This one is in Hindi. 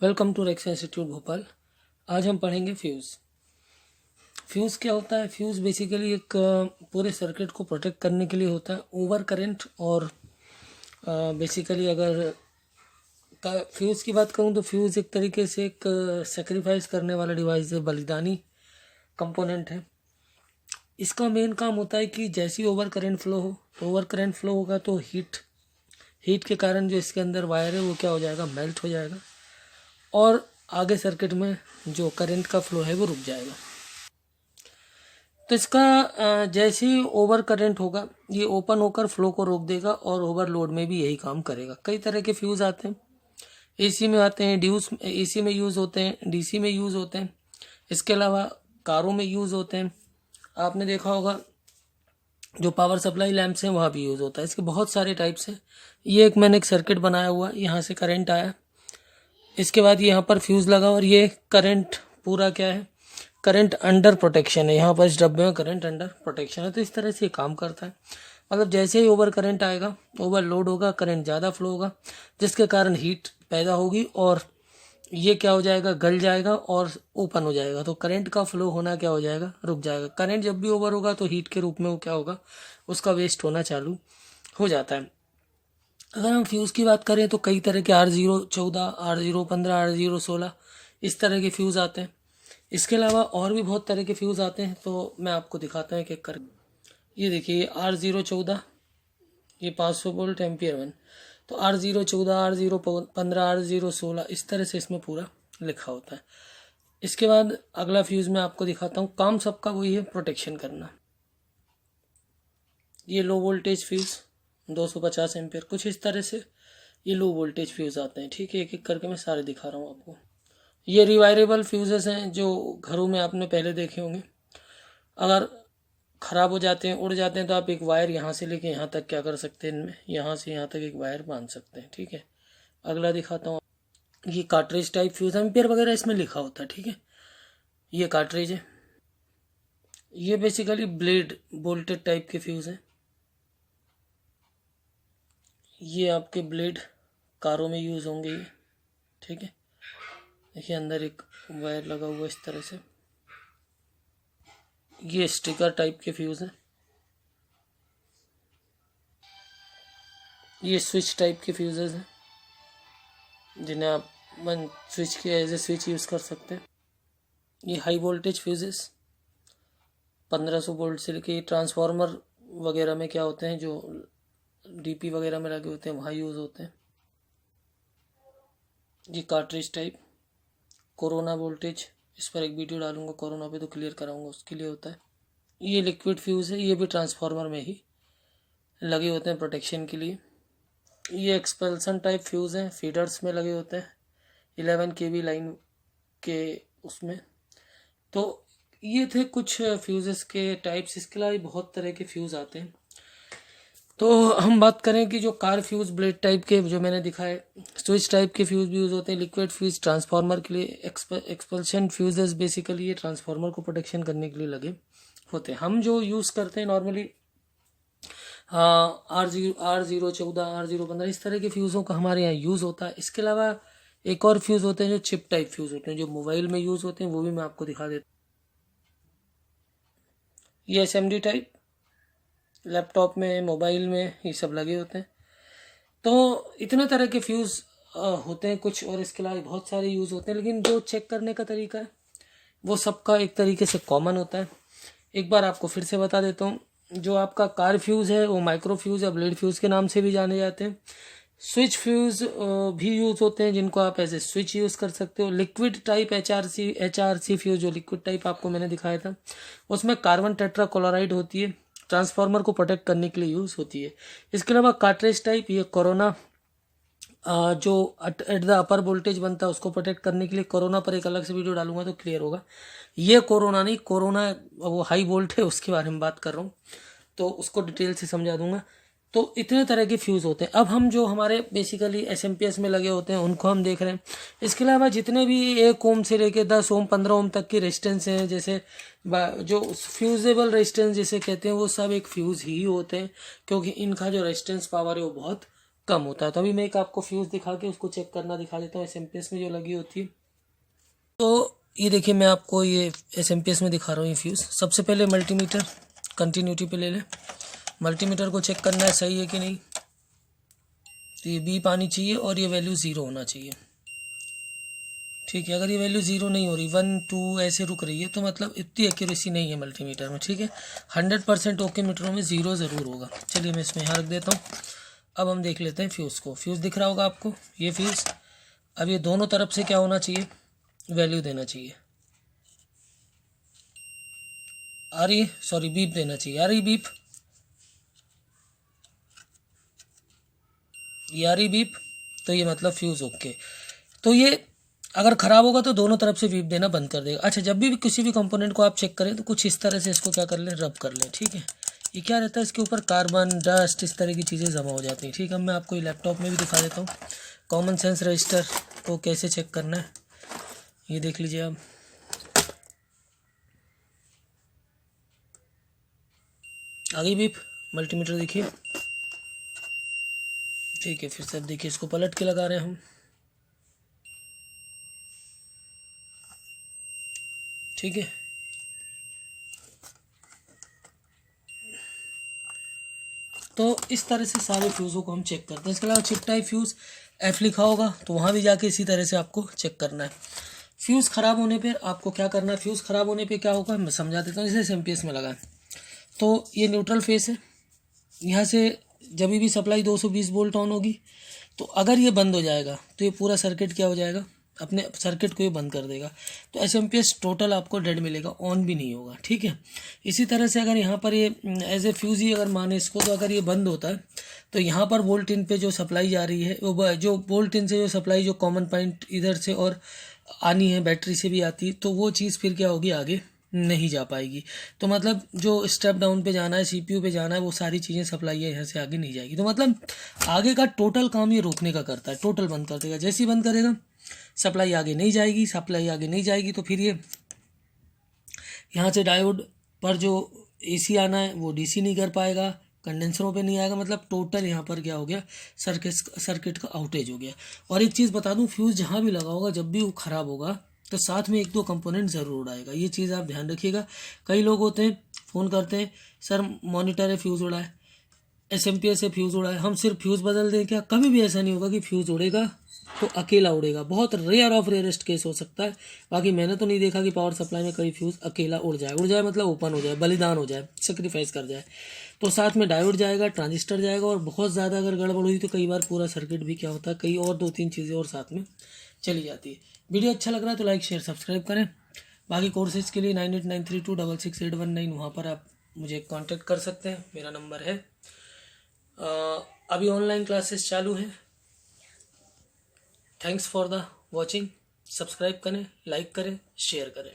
Welcome to Rex institute Bhopal. आज हम पढ़ेंगे फ्यूज़। फ्यूज़ क्या होता है? फ्यूज़ बेसिकली एक पूरे सर्किट को प्रोटेक्ट करने के लिए होता है ओवर करंट। और बेसिकली अगर फ्यूज़ की बात करूँ तो फ्यूज़ एक तरीके से एक सेक्रीफाइस करने वाला डिवाइस है, बलिदानी कंपोनेंट है। इसका मेन काम होता है कि जैसे ही ओवर करंट फ्लो हो, तो ओवर करंट फ्लो होगा तो हीट के कारण जो इसके अंदर वायर है वो क्या हो जाएगा, मेल्ट हो जाएगा और आगे सर्किट में जो करंट का फ्लो है वो रुक जाएगा। तो इसका जैसे ही ओवर करंट होगा ये ओपन होकर फ्लो को रोक देगा और ओवरलोड में भी यही काम करेगा। कई तरह के फ्यूज़ आते हैं, एसी में आते हैं, एसी में यूज़ होते हैं, डीसी में यूज़ होते हैं। इसके अलावा कारों में यूज़ होते हैं। आपने देखा होगा जो पावर सप्लाई लैंप्स हैं वहाँ भी यूज़ होता है। इसके बहुत सारे टाइप्स हैं। ये मैंने एक सर्किट बनाया हुआ, यहाँ से करंट आया, इसके बाद यहाँ पर फ्यूज़ लगा और ये करंट पूरा क्या है, करंट अंडर प्रोटेक्शन है। यहाँ पर इस डब्बे में करंट अंडर प्रोटेक्शन है। तो इस तरह से ये काम करता है। मतलब जैसे ही ओवर करंट आएगा, ओवरलोड होगा, करंट ज़्यादा फ्लो होगा, जिसके कारण हीट पैदा होगी और ये क्या हो जाएगा, गल जाएगा और ओपन हो जाएगा। तो करंट का फ्लो होना क्या हो जाएगा, रुक जाएगा। करंट जब भी ओवर होगा तो हीट के रूप में वो क्या होगा, उसका वेस्ट होना चालू हो जाता है। अगर हम फ्यूज़ की बात करें तो कई तरह के R014, R015, R016 इस तरह के फ्यूज़ आते हैं। इसके अलावा और भी बहुत तरह के फ्यूज़ आते हैं, तो मैं आपको दिखाता हूँ एक एक कर। ये देखिए R014, ये 500 वोल्ट एम्पियर 1। तो R014, R015, R016 इस तरह से इसमें पूरा लिखा होता है। इसके बाद अगला फ्यूज़ मैं आपको दिखाता हूँ। काम सबका वही है, प्रोटेक्शन करना। ये लो वोल्टेज फ्यूज़ 250 एम्पियर, कुछ इस तरह से ये लो वोल्टेज फ्यूज़ आते हैं। ठीक है, एक एक करके मैं सारे दिखा रहा हूँ आपको। ये रिवायरेबल फ्यूज़ेस हैं जो घरों में आपने पहले देखे होंगे। अगर ख़राब हो जाते हैं, उड़ जाते हैं, तो आप एक वायर यहाँ से लेके यहाँ तक क्या कर सकते हैं, इनमें यहाँ से यहाँ तक एक वायर बांध सकते हैं। ठीक है, अगला दिखाता हूँ। ये कार्ट्रिज टाइप फ्यूज़, एम्पियर वगैरह इसमें लिखा होता है। ठीक है, ये कार्ट्रिज है। ये बेसिकली ब्लेड बोल्टेड टाइप के फ्यूज़ हैं। ये आपके ब्लेड कारों में यूज़ होंगे ये। ठीक है, देखिए अंदर एक वायर लगा हुआ इस तरह से। ये स्टिकर टाइप के फ्यूज़ हैं। ये स्विच टाइप के फ्यूज़ेस हैं जिन्हें आप स्विच के एज ए स्विच यूज़ कर सकते हैं। ये हाई वोल्टेज फ्यूज़ेस 1500 वोल्ट से लेके ट्रांसफार्मर वगैरह में क्या होते हैं, जो डीपी वगैरह में लगे होते हैं वहाँ यूज़ होते हैं। ये कार्ट्रिज टाइप कोरोना वोल्टेज, इस पर एक वीडियो डालूंगा कोरोना पे, तो क्लियर कराऊंगा, उसके लिए होता है। ये लिक्विड फ्यूज़ है, ये भी ट्रांसफार्मर में ही लगे होते हैं प्रोटेक्शन के लिए। ये एक्सपल्सन टाइप फ्यूज़ हैं, फीडर्स में लगे होते हैं 11 kV लाइन के उसमें। तो ये थे कुछ फ्यूज़ेस के टाइप्स। इसके अलावा बहुत तरह के फ्यूज़ आते हैं। तो हम बात करें कि जो कार फ्यूज़ ब्लेड टाइप के जो मैंने दिखाए, स्विच टाइप के फ्यूज़ भी यूज़ होते हैं। लिक्विड फ्यूज़ ट्रांसफार्मर के लिए, एक्सपल्शन फ्यूज़ेस बेसिकली ये ट्रांसफार्मर को प्रोटेक्शन करने के लिए लगे होते हैं। हम जो यूज़ करते हैं नॉर्मली R014, R015 इस तरह के फ्यूज़ों का हमारे यहाँ यूज़ होता है। इसके अलावा एक और फ्यूज़ होते हैं जो चिप टाइप फ्यूज़ होते हैं, जो मोबाइल में यूज़ होते हैं, वो भी मैं आपको दिखा देता हूँ। ये SMD टाइप लैपटॉप में, मोबाइल में ये सब लगे होते हैं। तो इतने तरह के फ्यूज़ होते हैं कुछ, और इसके अलावा बहुत सारे यूज़ होते हैं। लेकिन जो चेक करने का तरीका है वो सबका एक तरीके से कॉमन होता है। एक बार आपको फिर से बता देता हूँ। जो आपका कार फ्यूज़ है वो माइक्रो फ्यूज़ या ब्लेड फ्यूज़ के नाम से भी जाने जाते हैं। स्विच फ्यूज़ भी यूज़ होते हैं जिनको आप ऐसे स्विच यूज़ कर सकते हो। लिक्विड टाइप HRC फ्यूज़, जो लिक्विड टाइप आपको मैंने दिखाया था, उसमें कार्बन टेट्राक्लोराइड होती है, ट्रांसफार्मर को प्रोटेक्ट करने के लिए यूज़ होती है। इसके अलावा कार्ट्रिज टाइप, ये कोरोना जो एट द अपर वोल्टेज बनता है उसको प्रोटेक्ट करने के लिए। कोरोना पर एक अलग से वीडियो डालूंगा तो क्लियर होगा। ये कोरोना नहीं, कोरोना वो हाई वोल्ट है, उसके बारे में बात कर रहा हूँ, तो उसको डिटेल से समझा दूंगा। तो इतने तरह के फ्यूज़ होते हैं। अब हम जो हमारे बेसिकली SMPS में लगे होते हैं उनको हम देख रहे हैं। इसके अलावा जितने भी 1 ओम से लेके 10 ओम 15 ओम तक की रेजिस्टेंस हैं, जैसे जो फ्यूजेबल रेजिस्टेंस जिसे कहते हैं, वो सब एक फ्यूज़ ही होते हैं, क्योंकि इनका जो रेजिस्टेंस पावर है वो बहुत कम होता है। तो अभी मैं एक आपको फ्यूज़ दिखा के उसको चेक करना दिखा देता हूँ SMPS में जो लगी होती है। तो ये देखिए मैं आपको ये SMPS में दिखा रहा हूँ ये फ्यूज़। सबसे पहले मल्टीमीटर कंटिन्यूटी पे ले लें। मल्टीमीटर को चेक करना है सही है कि नहीं। तो ये बीप आनी चाहिए और ये वैल्यू 0 होना चाहिए। ठीक है, अगर ये वैल्यू 0 नहीं हो रही, 1 2 ऐसे रुक रही है, तो मतलब इतनी एक्यूरेसी नहीं है मल्टीमीटर में। ठीक है, 100% ओके मीटरों में 0 ज़रूर होगा। चलिए मैं इसमें यहाँ रख देता हूँ। अब हम देख लेते हैं फ्यूज़ को। फ्यूज़ दिख रहा होगा आपको, ये फ्यूज़। अब ये दोनों तरफ से क्या होना चाहिए, वैल्यू देना चाहिए। आ रही है, सॉरी बीप देना चाहिए। आ रही बीप, ये आ रही बीप, तो ये मतलब फ्यूज़ ओके। तो ये अगर ख़राब होगा तो दोनों तरफ से बीप देना बंद कर देगा। अच्छा, जब भी किसी भी कंपोनेंट को आप चेक करें तो कुछ इस तरह से इसको क्या कर लें, रब कर लें। ठीक है, ये क्या रहता है, इसके ऊपर कार्बन डस्ट इस तरह की चीज़ें जमा हो जाती हैं। ठीक है, अब मैं आपको ये लैपटॉप में भी दिखा देता हूँ कॉमन सेंस रजिस्टर को कैसे चेक करना है। ये देख लीजिए आप, आगे बीप, मल्टीमीटर देखिए। ठीक है, फिर से अब देखिए, इसको पलट के लगा रहे हैं हम। ठीक है, तो इस तरह से सारे फ्यूज़ों को हम चेक करते हैं। इसके अलावा चिप टाइप फ्यूज़ F लिखा होगा तो वहाँ भी जाके इसी तरह से आपको चेक करना है। फ्यूज़ ख़राब होने पर आपको क्या करना है, फ्यूज़ ख़राब होने पे क्या होगा मैं समझा देता हूँ। जैसे SMPS में लगा है तो ये न्यूट्रल फेस है, यहाँ से जब भी सप्लाई 220 वोल्ट ऑन होगी तो अगर ये बंद हो जाएगा तो ये पूरा सर्किट क्या हो जाएगा, अपने सर्किट को ये बंद कर देगा। तो SMPS टोटल आपको डेड मिलेगा, ऑन भी नहीं होगा। ठीक है, इसी तरह से अगर यहाँ पर ये एज ए फ्यूज़ ही अगर माने इसको, तो अगर ये बंद होता है तो यहाँ पर वोल्ट इन पे जो सप्लाई जा रही है, वो जो वोल्ट इन से जो सप्लाई जो कॉमन पॉइंट इधर से और आनी है बैटरी से भी आती है, तो वो चीज़ फिर क्या होगी, आगे नहीं जा पाएगी। तो मतलब जो स्टेप डाउन पे जाना है, CPU पे जाना है, वो सारी चीज़ें सप्लाई है यहाँ से आगे नहीं जाएगी। तो मतलब आगे का टोटल काम ये रोकने का करता है, टोटल बंद कर देगा। जैसे ही बंद करेगा सप्लाई आगे नहीं जाएगी, सप्लाई आगे नहीं जाएगी तो फिर ये यहाँ से डायोड पर जो AC आना है वो DC नहीं कर पाएगा, कंडेंसरों पे नहीं आएगा। मतलब टोटल यहाँ पर क्या हो गया, सर्किट का आउटेज हो गया। और एक चीज़ बता दूँ, फ्यूज़ जहाँ भी लगा होगा जब भी वो ख़राब होगा तो साथ में 1-2 कंपोनेंट ज़रूर उड़ाएगा। ये चीज़ आप ध्यान रखिएगा। कई लोग होते हैं फ़ोन करते हैं, सर मॉनिटर है फ्यूज़ उड़ा है, SMPS से फ्यूज़ उड़ा है, हम सिर्फ फ्यूज़ बदल दें क्या? कभी भी ऐसा नहीं होगा कि फ्यूज़ उड़ेगा तो अकेला उड़ेगा। बहुत रेयर ऑफ रेयरेस्ट केस हो सकता है। बाकी मैंने तो नहीं देखा कि पावर सप्लाई में कई फ्यूज़ अकेला उड़ जाए मतलब ओपन हो जाए, बलिदान हो जाए, सेक्रीफाइस कर जाए। तो साथ में डायोड जाएगा, ट्रांजिस्टर जाएगा, और बहुत ज़्यादा अगर गड़बड़ हुई तो कई बार पूरा सर्किट भी क्या होता है, कई और 2-3 चीज़ें और साथ में चली जाती है। वीडियो अच्छा लग रहा है तो लाइक शेयर सब्सक्राइब करें। बाकी कोर्सेज़ के लिए 9893266119 वहाँ पर आप मुझे कांटेक्ट कर सकते हैं, मेरा नंबर है। अभी ऑनलाइन क्लासेस चालू हैं। Thanks for the watching. Subscribe करें, लाइक करें, शेयर करें।